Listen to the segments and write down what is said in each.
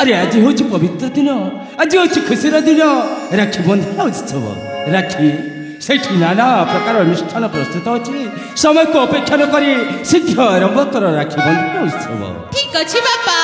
अरे आज हूँ पवित्र दिन आज हूँ खुशीर दिन राखी बंधन उत्सव राखी से नाना प्रकार अनुष्ठान प्रस्तुत अच्छी समय को अपेक्षा न करी शीघ्र आरंभ कर राखी बंधन उत्सव। ठीक अच्छे बापा।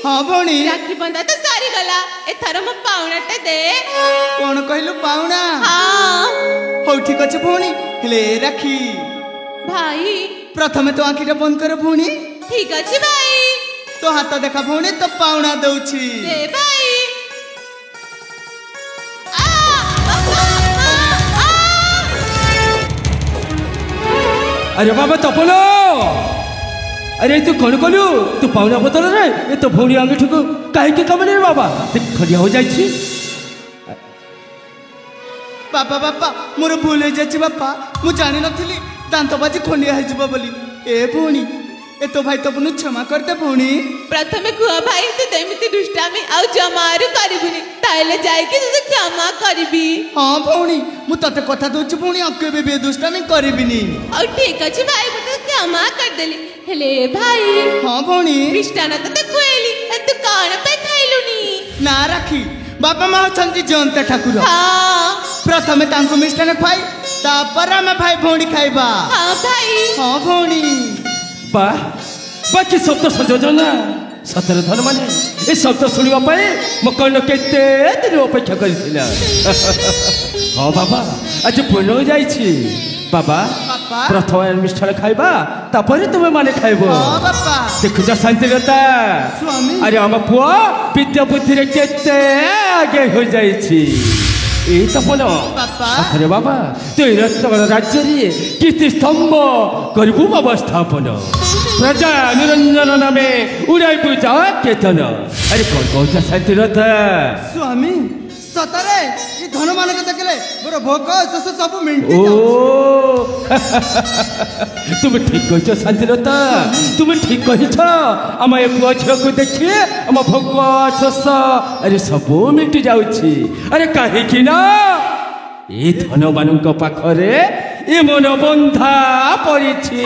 हाँ भौणी राखी बंधा तो सारी गला एथर मो पाउणाटे दे। कौन कहलु पाउणा? हाँ हो ठीक अच्छे भौणी हेले राखी भाई प्रथमे तो आखिटा बंद कर भौणी। ठीक अच्छे भाई। तो हाथ देखा भौणी तो पाउणा दउछि दे भाई। अरे बाबा तपलो अरे तू कौन कलु तू पाउना बोतल रे ये तो भौणी अंगीठी को कहीं कम नहीं बाबा खड़िया हो जाए। बापा बापा मोर भूल हो जाए बापा मु जानी नथिली दांत बाजी खंडिया हो बोली। ए भौणी ए तो भाई तबनु क्षमा करते भौणी। प्रथमे कुआ भाई तू एमिति दुष्टामी आ जमारू करबुनी ताइले जाय कि तू क्षमा करबी। हां भौणी मु तते कथा दोछि भौणी अकेबे बे दुष्टामी करबिनी। और ठीक अछि भाई मु तो क्षमा कर देली हेले भाई। हां भौणी मिष्टान तो खुएली तू कान पे खाइलुनी ना राखी बापा माँ छंती जयंत ठाकुर। हां प्रथमे तांको मिष्टान खाई तापर हम भाई भौणी खाइबा। हां भाई। हां भौणी बा बाकी शब्द संयोजना सतर धन माने ए शब्द शुणा मो कौन केते दिन अपेक्षा कर। हाँ बाबा आज पूर्ण हो जाइए बाबा प्रथम अनुष्ठान खाइबा तापर तुम माने खाइबो। देखुच शांतिलता अरे आम पुआ विद्या बुद्धि रे केते आगे हो जाइए। এই তপন আরে বাবা তুই রত্নগণ রাজ্যে কীর্তি স্তম্ভ করবু অবস্থাপন প্রজা নিরঞ্জন নামে উড়াই পূজা কেতন। আরে কোন কৌছা শান্তিরতা স্বামী সতরে এই ধন মানক দেখলে মোর ভোগ শোষ সব মিন্টি ও তুমি ঠিক কইছ শান্তিরতা তুমি ঠিক কইছ আমার এ পুয়া ঝিওকে দেখি আমার ভোগ শোষ আরে সব মিটি যাଉଛି। আরে কাহিকি না এই ধন মানক পাখরে এ মন বন্ধা পড়িছি।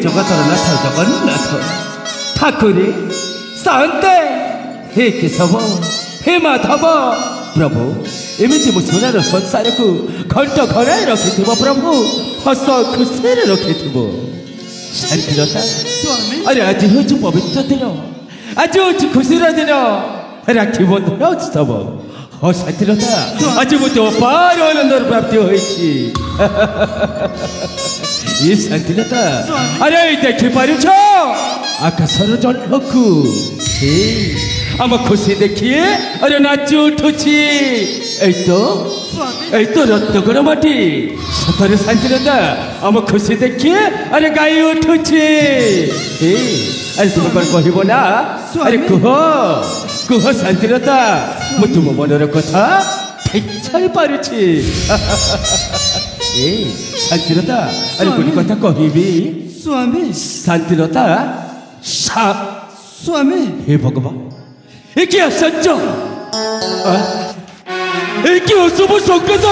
ଜଗତର ନାଥ ଜଗନ୍ନାଥ ଠାକୁରେ ଶାନ୍ତେ ହେ କେଶବ ହେ ମାଧବ ପ୍ରଭୁ ଏମିତି ମୁଁ ସୁନାର ସଂସାରକୁ ଘଣ୍ଟ ଘରାଇ ରଖିଥିବ ପ୍ରଭୁ ହସ ଖୁସିରେ ରଖିଥିବ ଶାନ୍ତିଲତା ଆରେ ଆଜି ହେଉଛି ପବିତ୍ର ଦିନ ଆଜି ହେଉଛି ଖୁସିର ଦିନ ରାକ୍ଷୀ ବନ୍ଧନ ଉତ୍ସବ ହଁ ଶାନ୍ତିଲତା ଆଜି ମୋତେ ଅପାର ଆନନ୍ଦର ପ୍ରାପ୍ତି ହୋଇଛି ଏ ଶାନ୍ତିଲତା ଆରେ ଦେଖିପାରୁଛ ଆକାଶର ଜହ୍ନକୁ ଆମ ଖୁସି ଦେଖିଏ ଆରେ ନାଚି ଉଠୁଛି এই তো রত্নগড় মাটি সতরে শান্তিলতা আমার খুশি দেখিয়ে আরে গাই উঠুছে আরে তুমি কোন কহিব না আরে কুহ কুহ শান্তিলতা মু তুম মনের কথা ঠিক ছাড়ি পারুছি শান্তিলতা আরে কোন কথা কহিবি স্বামী শান্তিলতা স্বামী হে ভগবান এ কি আশ্চর্য এই কি অশুভ সংকেত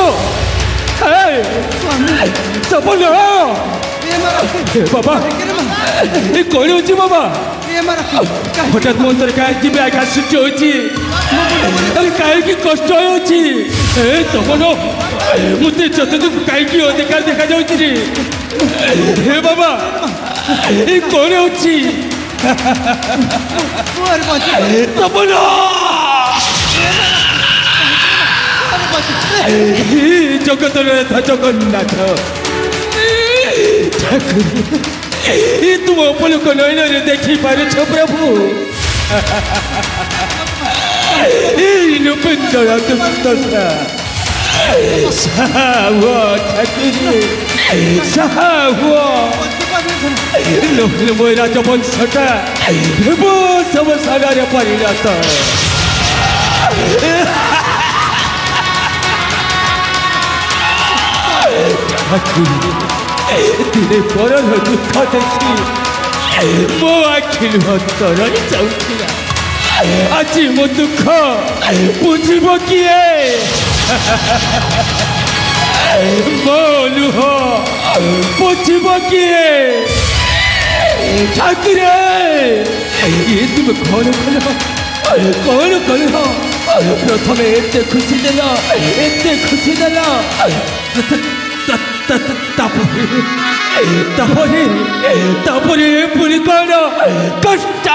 বাবা এই কই হচ্ছে বাবা হঠাৎ মন্তর কাহিকি ব্যাঘাত সৃষ্টি হয়েছি কাহিকি কষ্ট হচ্ছে তখন মতো যতটুকু কাহিকি অধিকার দেখা যাচ্ছে রে হে বাবা এই কই হচ্ছে তপন জগতর জগন্নাথ ঠাকুর তুম অপলোক নয়ନରେ দেখি পারছ প্রভু নৃপেন্দ্র দুর্দশা ঠাকুর লোকময় রাজবংশটা সব সাগারে পরিণত দিনে পরর দুঃখ দেখি ମୋ ଆଖି ଲୁହ ତରଳି ଯାଉଥିଲା ଆଜି ମୋ ଦୁଃଖ ବୁଝିବ କିଏ ମୋ ଲୁହ ବୁଝିବ କିଏ ଠାକୁରେ ଇଏ ତୁମେ କ'ଣ କଲ ପ୍ରଥମେ ଏତେ ଖୁସି ଦେଲ তারপরে পুরি কর কষ্ট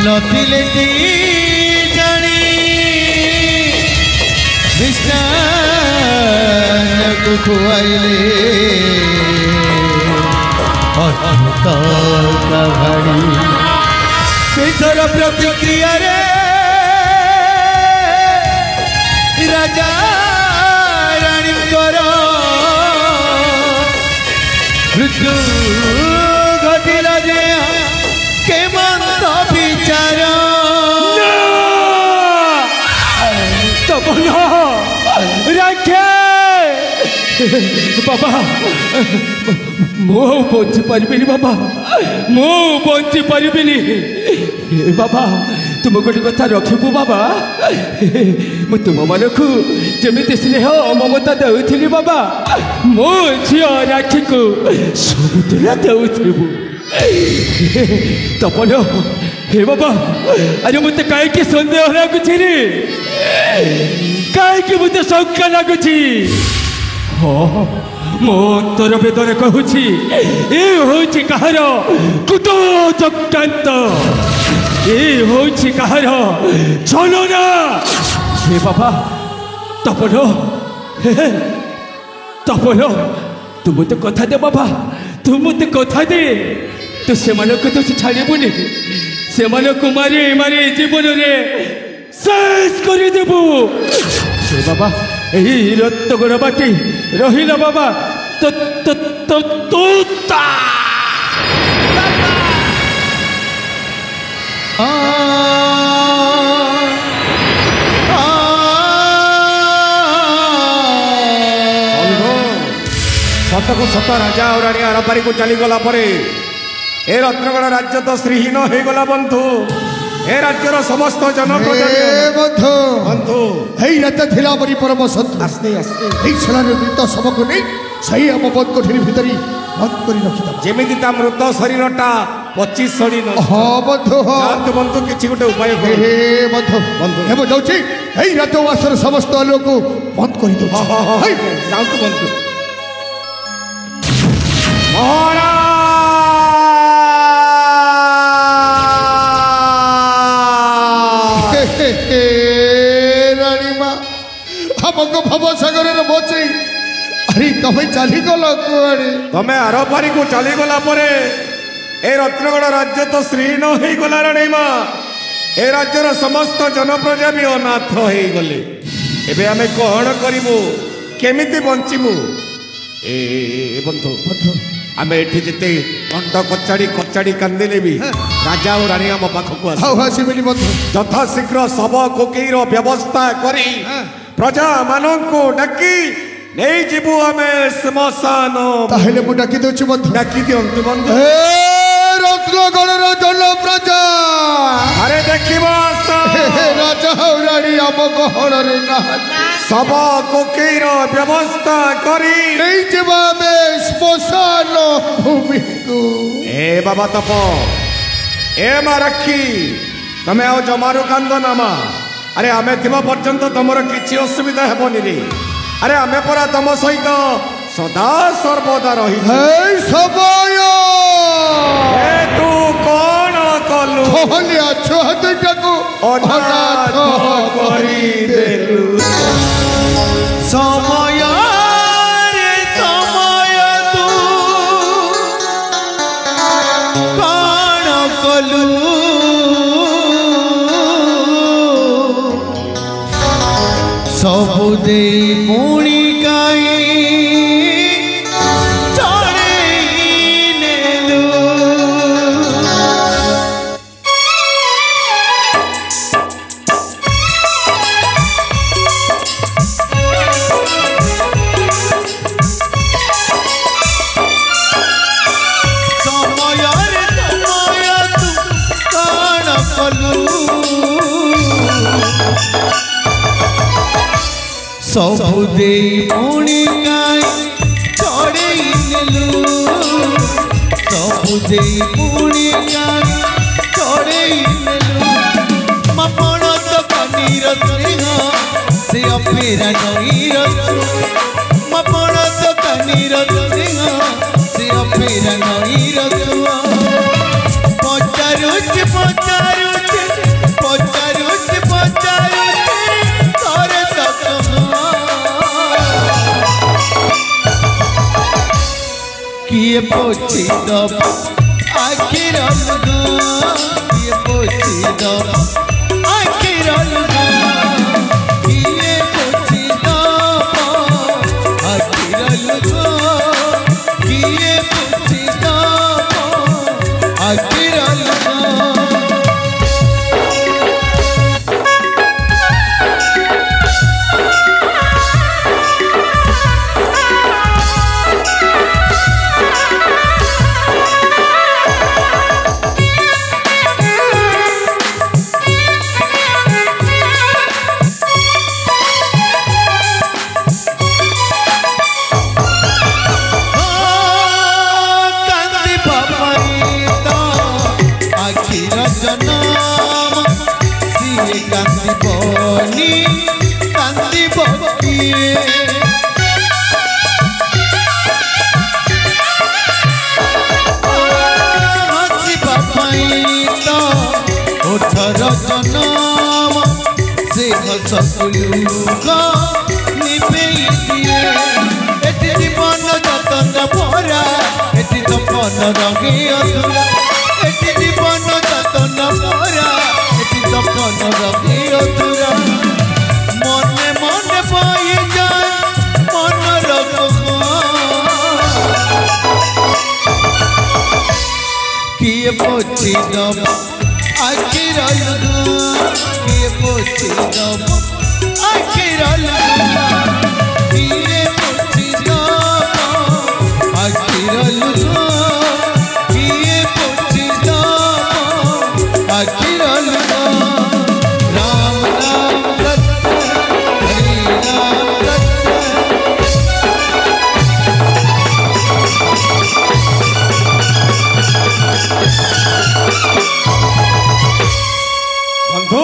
নথিলে জানি কৃষ্ণକୁ খুয়াইলে অদ্ভুত কাহানি ଶେଷର ପ୍ରତିକ୍ରିୟାରେ ରାଜା ରାଣୀଙ୍କର ମୃତ୍ୟୁ ଘଟିଲା ଯେ କେମନ୍ତ ବିଚାର ତପନ ରାକ୍ଷେ ବାବା ମୁଁ ବଞ୍ଚି ପାରିବିନି ବାବା ମୁଁ ବଞ୍ଚି ପାରିବିନି ବାବା ତୁମ ଗୋଟେ କଥା ରଖିବୁ ବାବା ମୁଁ ତୁମମାନଙ୍କୁ ଯେମିତି ସ୍ନେହ ମମତା ଦେଉଥିଲି ବାବା ମୋ ଝିଅ ରାକ୍ଷୀକୁ ସବୁଦିନ ଦେଉଥିବୁ ତପନ ହେ ବାବା ଆରେ ମୋତେ କାହିଁକି ସନ୍ଦେହ ଲାଗୁଛି ରେ କାହିଁକି ମୋତେ ଶଙ୍କା ଲାଗୁଛି ହଁ ମୋ ଅନ୍ତର ବେଦରେ କହୁଛି ଏ ହେଉଛି କାହାର କୁଟ ଚକ୍ରାନ୍ତ ଏ ହେଉଛି କାହାର ଛଳନା ହେ ବାବା ତପନ ତପନ ତୁ ମୋତେ କଥା ଦେ ବାବା ତୁ ମୋତେ କଥା ଦେ ତୁ ସେମାନଙ୍କୁ ତ ଛାଡ଼ିବୁନି ସେମାନଙ୍କୁ ମାରି ମାରି ଜୀବନରେ ଶେଷ କରିଦେବୁ ସେ ବାବା ଏହି ରକ୍ତଗଡ଼ ବାଟି ରହିଲା ବାବା ତୋତା ସତକୁ ସତ ରାଜା ଆଉ ରାଣୀ ଆରପାରିକୁ ଚାଲିଗଲା ପରେ ଏ ରତ୍ନଗଡ଼ ରାଜ୍ୟ ତ ଶ୍ରୀହୀନ ହେଇଗଲା ବନ୍ଧୁ। ଏ ରାଜ୍ୟର ସମସ୍ତ ଜନପ୍ରଜା ବନ୍ଧୁ ବନ୍ଧୁ ଏଇ ରାଜ୍ୟ ଥିଲା ଆମରି ପରମ ଶତ୍ରୁ। ଆସ୍ତେ ଆସ୍ତେ ଏଇ ଶଳାରେ ମୃତ ଶବକୁ ନେଇ ସେଇ ଆମ ବନ୍ଦ କୋଠରୀ ଭିତରେ ବନ୍ଦ କରି ରଖିଦେବା ଯେମିତି ତା ମୃତ ଶରୀରଟା ପଚି ସଡ଼ି ନ ହଁ ବନ୍ଧୁ ହଁ ଯାଆନ୍ତୁ ବନ୍ଧୁ କିଛି ଗୋଟେ ଉପାୟ କର। ହେ ବନ୍ଧୁ ବନ୍ଧୁ। ଏବେ ଯାଉଛି ଏଇ ରାଜବାସର ସମସ୍ତ ଆଲୋକକୁ ବନ୍ଦ କରିଦେଉଛି। ହେଇ, ଯାଆନ୍ତୁ ବନ୍ଧୁ। ରାଣୀମା ଆମକୁ ଭବସାଗରରେ ବଞ୍ଚେଇ ଆରେ ତମେ ଚାଲିଗଲ କୁଆଡ଼େ? ତମେ ଆରପାରିକୁ ଚାଲିଗଲା ପରେ ଏ ରତ୍ନଗଡ଼ ରାଜ୍ୟ ତ ଶ୍ରୀହୀନ ହେଇଗଲା ରାଣୀମା। ଏ ରାଜ୍ୟର ସମସ୍ତ ଜନପ୍ରଜା ବି ଅନାଥ ହେଇଗଲେ। ଏବେ ଆମେ କଣ କରିବୁ କେମିତି ବଞ୍ଚିବୁ? ଏ ବନ୍ଧୁ ଆମେ ଏଠି ଯେତେ କଣ୍ଟ କଚାଡ଼ି କଚାଡ଼ି କାନ୍ଦିଲେ ବି ରାଜା ଆଉ ରାଣୀ ଆମ ପାଖକୁ ଆସିବେନି ବନ୍ଧୁ। ଯଥାଶୀଘ୍ର ଶବ କୋକେଇର ବ୍ୟବସ୍ଥା କରି ପ୍ରଜାମାନଙ୍କୁ ଡାକି ନେଇଯିବୁ ଆମେ ଶ୍ମଶାନ। ତାହେଲେ ମୁଁ ଡାକି ଦେଉଛି ବନ୍ଧୁ। ଡାକି ଦିଅନ୍ତୁ ବନ୍ଧୁ। ରତ୍ନଗଡ଼ର ଜନପ୍ରଜା ଆରେ ଦେଖିବ ରାଜା ଆଉ ରାଣୀ ଆମ ଗହଳରେ ନାହାନ୍ତି। ଶବ କୋକେଇର ବ୍ୟବସ୍ଥା କରି ନେଇଯିବା ଆମେ ଶ୍ମଶାନ ଭୂମିକୁ। ଏ ବାବା ତପ ଏ ମା ରକ୍ଷୀ ତମେ ଆଉ ଜମାରୁ କାନ୍ଦ ନା ମା। ଆରେ ଆମେ ଥିବା ପର୍ଯ୍ୟନ୍ତ ତମର କିଛି ଅସୁବିଧା ହେବନି ରେ। ଆରେ ଆମେ ପରା ତମ ସହିତ ସଦା ସର୍ବଦା ରହିଛୁ। ସମୟ ତୁ କଣ କଲୁ? ଛୁଆ ଦୁଇଟାକୁ ଅନାଥ କରିଦେଲୁ। ସମୟ ତୁ କଣ କଲୁ? ସବୁ ଦେଇ ପୁଣି କାଇଁ ସବୁ ଦେଇ ପୁଣି କାଇଁ ଛଡ଼େଇ ନେଲୁ? ସବୁ ଦେଇ ପୁଣି କାଇଁ ଛଡ଼େଇ ନେଲୁ? ମପଣ ତ କନିର ସ୍ନେହ ସେ ଅପେରା ନଈର ମପଣ ତ କନିର ସ୍ନେହ ସେ ଅପେରା ନଈର ପଚାରୁଛି ପଚାରୁଛି ପଚାରୁଛି ପଚାରୁଛି ଥରେ किए पोछी दब आखिर किए पोछी दब आखिर किए पोछी दब आखिर किए पोछी दब आखिर জীবন যতন ভরা এটি তো রঙে অধুরা এটি জীবন যতন ভরা এটি তপন রঙে অধুরা মনে মনে বই যায় মনর কিয়ে পৌঁছি যাব আখির কিয়ে পৌঁছি যাব আখির কিয়ে পৌঁছি যাব আখির কিয়ে পৌঁছি যাব আখির রাম রাম সত্য হরি রাম সত্য ବନ୍ଧୁ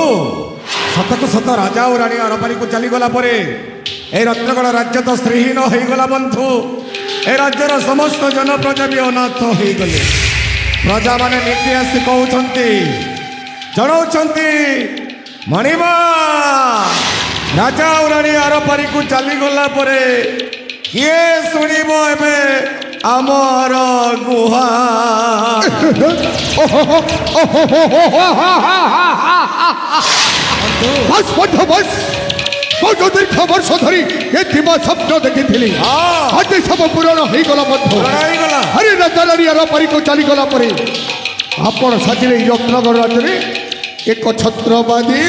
ସତକୁ ସତ ରାଜା ଓ ରାଣୀ ଅରପାରିକୁ ଚାଲିଗଲା ପରେ ଏ ରତ୍ନଗଡ଼ ରାଜ୍ୟ ତ ଶ୍ରୀହୀନ ହେଇଗଲା ବନ୍ଧୁ। ଏ ରାଜ୍ୟର ସମସ୍ତ ଜନପ୍ରଜା ବି ଅନାଥ ହେଇଗଲେ। ପ୍ରଜାମାନେ ନୀତି ଆସି କହୁଛନ୍ତି ଜଣାଉଛନ୍ତି ମଣିମା ରାଜା ଓ ରାଣୀ ଅରପାରିକୁ ଚାଲିଗଲା ପରେ କିଏ ଶୁଣିବ ଏବେ ଆମର ଗୁହା। बस बंधु बस बहुत दीर्घ वर्ष धरी ये दिवा स्वप्न देखी आज सब पूरण हो गला बंधु हरे राजा रानी अरपारी को चली गला परे आपण साजिले रत्नगढ़ राज्य में एक छत्रवादी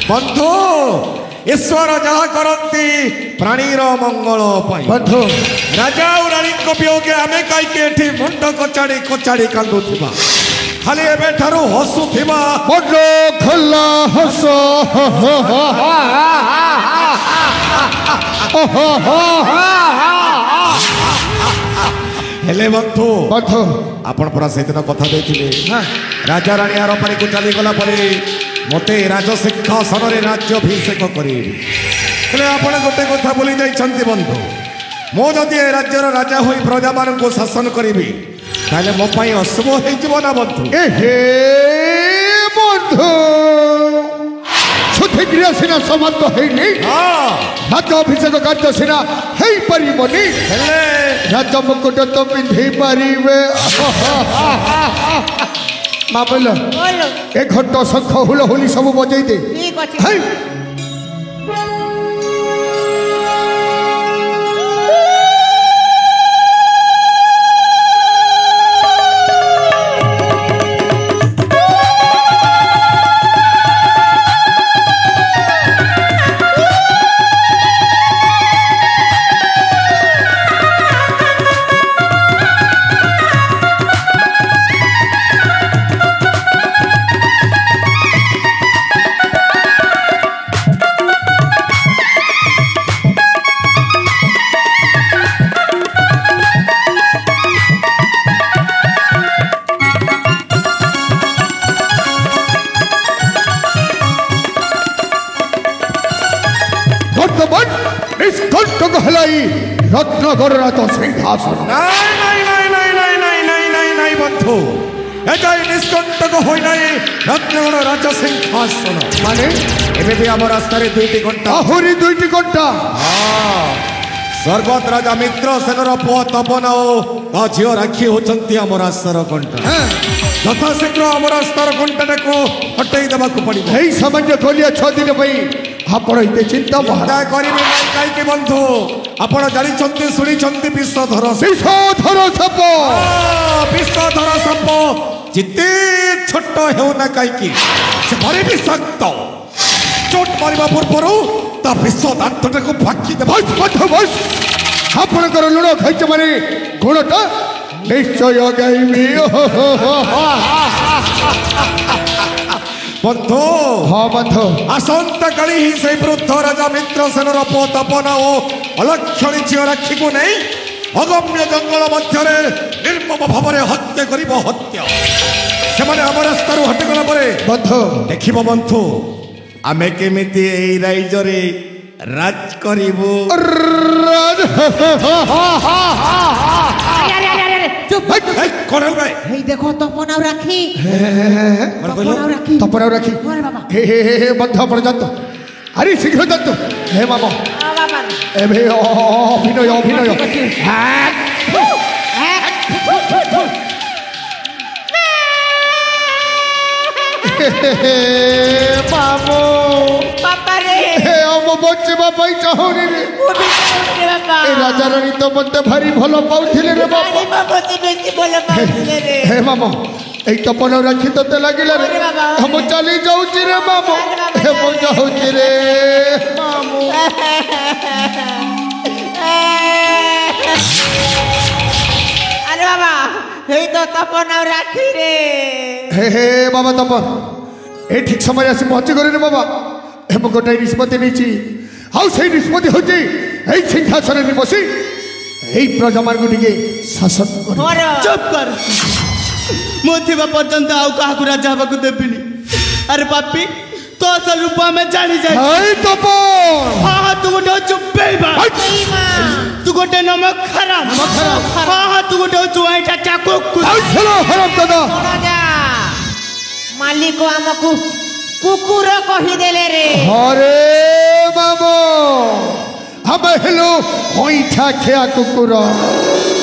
बंधु ईश्वर जहाँ करती प्राणीर मंगल बंधु राजा और रानी को वियोगे आमे कहीं मुंड कचाड़ी कचाड़ी कांदुथिबा खाली एबे ठारू हसुथिबा बड़ खल्ला हस हेले बंधु बंधु आपण परा सेदिन कथा देथिले राजा रानी अरपारी को चली गला परे मते राजसिंहासन रे राज्याभिषेक करेबी हेले आपण गोटे कथा बोली जाइछन्ति बंधु मो जदि ए राज्यर राजा होई प्रजा माननको शासन करिबी ताले मो पई अशुभ हेजिबो ना बंधु एहे बंधु छुट्टी क्रिया सिना समाप्त है नहीं राज्याभिषेक कार्य सिना है परिबनी हेले राजा मुकुट तो पिंधि पारिबे माँ बोलो बोलो एक घंटा शंख हुलहुली सब बजै दे ठीक अछि है रत्नगढ़ राज सिंहासन नहीं बंधु एटाई निष्कंटक होई नहीं रत्नगढ़ राज सिंहासन माने एबे भी आम रास्ता रे 2 घंटा आहुरी 2 घंटा स्वर्गत राजा मित्र सेनर पुआ तपन और झील राखी होती आम रास्तार घंटा यथा शीघ्र आम रास्तार घंटा को हटई देवा पड़े यही सामान्य गोलिया 6 दिन आपण ये चिंता करेंगे कहीं बंधु आपण जानी शुणी विषधर साप विषधर साप जिते छोट होना कहीं भारी विषाक्त चोट मारिबा पूर्व ता विष दांत को फाकी दे बस आपणकर लुण खाई मारे गुणटा निश्चय गाइबी बंधु हाँ बंधु आसंता काली ही से वृद्ध राजा मित्र सेनर पुआ तपन और अलक्षणी झील राखी को नहीं अगम्य जंगल मध्य निर्मम भाव हत्या कर हत्या से आम रास्तार हटिगला बंधु देखिब बंधु आमे केमिति एई राइजरे राज करिबु चुप कोनल भाई हे देखो तपन और राखी तपन और राखी अरे बाबा हे बंधु आपण जात अरे शीघ्र जात हे मामा बाबा এবে অভিনয় অভিনয় হ্যাঁ মামু বাবারে ଆମ ବଞ୍ଚିବା ପାଇଁ ଚାହୁଁନି ରେ বাবা ଏ ରାଜା ରାଣୀ ତ ମତେ ଭାରି ଭଲ ପାଉଥିଲେ ରେ ବାପା ମତେ ବେଶୀ ଭଲ ପାଉଥିଲେ ରେ ହେ ମାମା ଏଇ ତପନ ରାକ୍ଷୀ ତତେ ଲାଗିଲା ରେ ମୁଁ ଚାଲି ଯାଉଛି ରେ ମାମୁ ହେ ମୁଁ ଯାଉଛି ରେ ମାମୁ আরে বাবা এই তো তপন আর রাখি রে हे हे बाबा तपन ए ठीक समय आसी पहुंची गरे रे बाबा ए मो गोटाई निष्पत्ति नेची हाउ सेई निष्पत्ति होची एई सिंहासन रे बसी एई प्रजामान को दिगे शासन कर चुप कर मोथिबा पर्यंत आउ काहाकु राजा हबाकु देबिनी अरे पापी तो असल रूप में जानी जाए हाय तपन हाँ तू गोटे हूँ बेईमान तू गोटे नमक खराब हाँ तू गोटे हूँ आईटा चाकू हाय चलो हराम दादा मालिक आमको कुकुर कहीदेले रे अरे मामो हम हेलो होइठा खिया कुकुर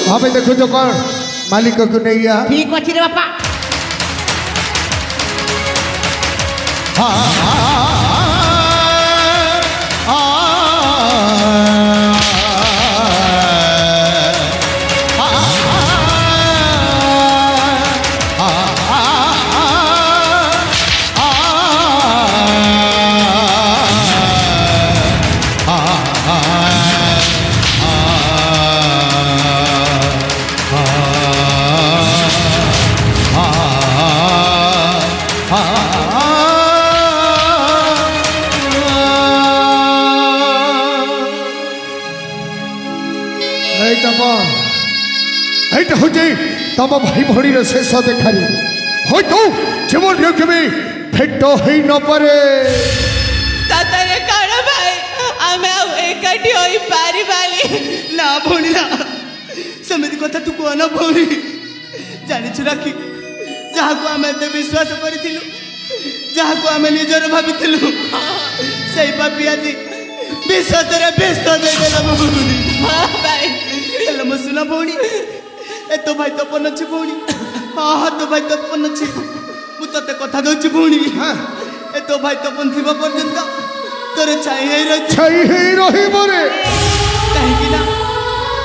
हमें देखो जो कौन मालिक को नहीं आ ठीक अछि रे बापा এইটা হচ্ছে তম ভাই ভড়ির শেষ দেখারি হয়তো জীবন কেবে ভেট হই ন পারে सतरे कण भाई आमे आ एकठी होई पारी बाली ना भौणी ना सेମିତି କଥା तू कह ना भौणी जानिछु राखी ଯାହାକୁ ଆମେ ଏତେ ବିଶ୍ୱାସ କରିଥିଲୁ ଯାହାକୁ ଆମେ ନିଜର ଭାବିଥିଲୁ ସେଇ ପାପି ଆଜି ବିଶ୍ୱାସରେ ବିଷ ଦେଇଦେଲା ଭଉଣୀ हां भाई ହେଲେ ମୋ ସୁନା ଭଉଣୀ ଏ ତୋ ଭାଇ ତପନ ଅଛି ଭଉଣୀ ହଁ ହଁ ତୋ ଭାଇ ତପନ ଅଛି ମୁଁ ତତେ କଥା ଦଉଛି ଭଉଣୀ ଏ ତୋ ଭାଇ ତପନ ଥିବା ପର୍ଯ୍ୟନ୍ତ ତୋର ଛାଇ ହେଇ ରହିବ ରେ କାହିଁକି ନା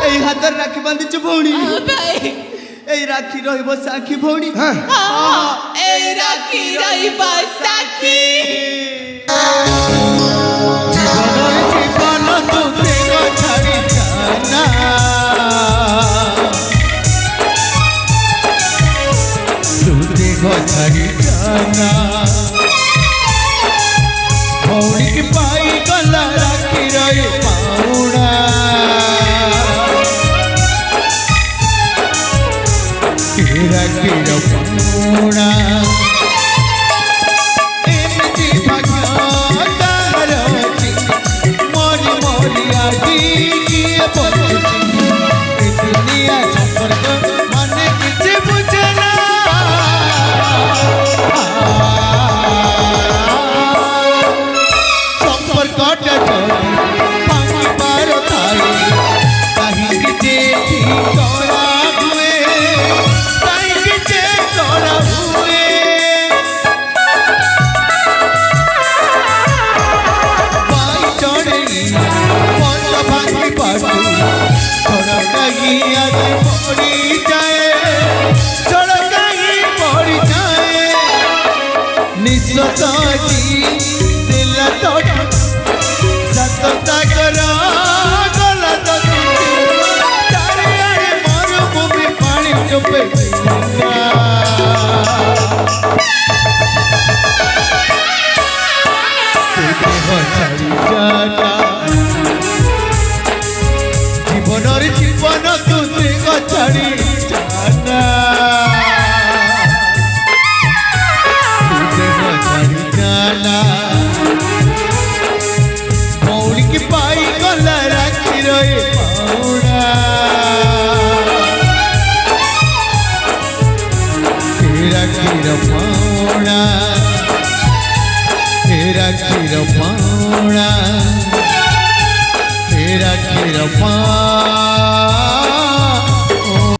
ଏଇ ହାତରେ ରାକ୍ଷୀ ବାନ୍ଧିଛୁ ଭଉଣୀ भाई এই রাখি রহিব সাক্ষী ভৌণী ए राखी रही साखी জীবন তোতে ছাড়ি জানা তোতে ছাড়ি জানা ভৌণী কি পাই গলা রাখি রহি পাউনা রাখি রপনা এমতি ভাগ্য তার মরি মরি আজি কিয়ে পড়ছি এই দুনিয়া সম্পর্ক মানে কিছু বুঝে না সম্পর্কটা ভাঙি পারো তাই কাহিনী যে ঠিক করা হুয়ে জীবনের জীবন তুই ছাড়ি জানা ছাড়ি জানা মৌলি কি পাই গলা রাখি রয়ে পাউনা রাখির পাউনা রাখির পাউনা राखीर पाऊ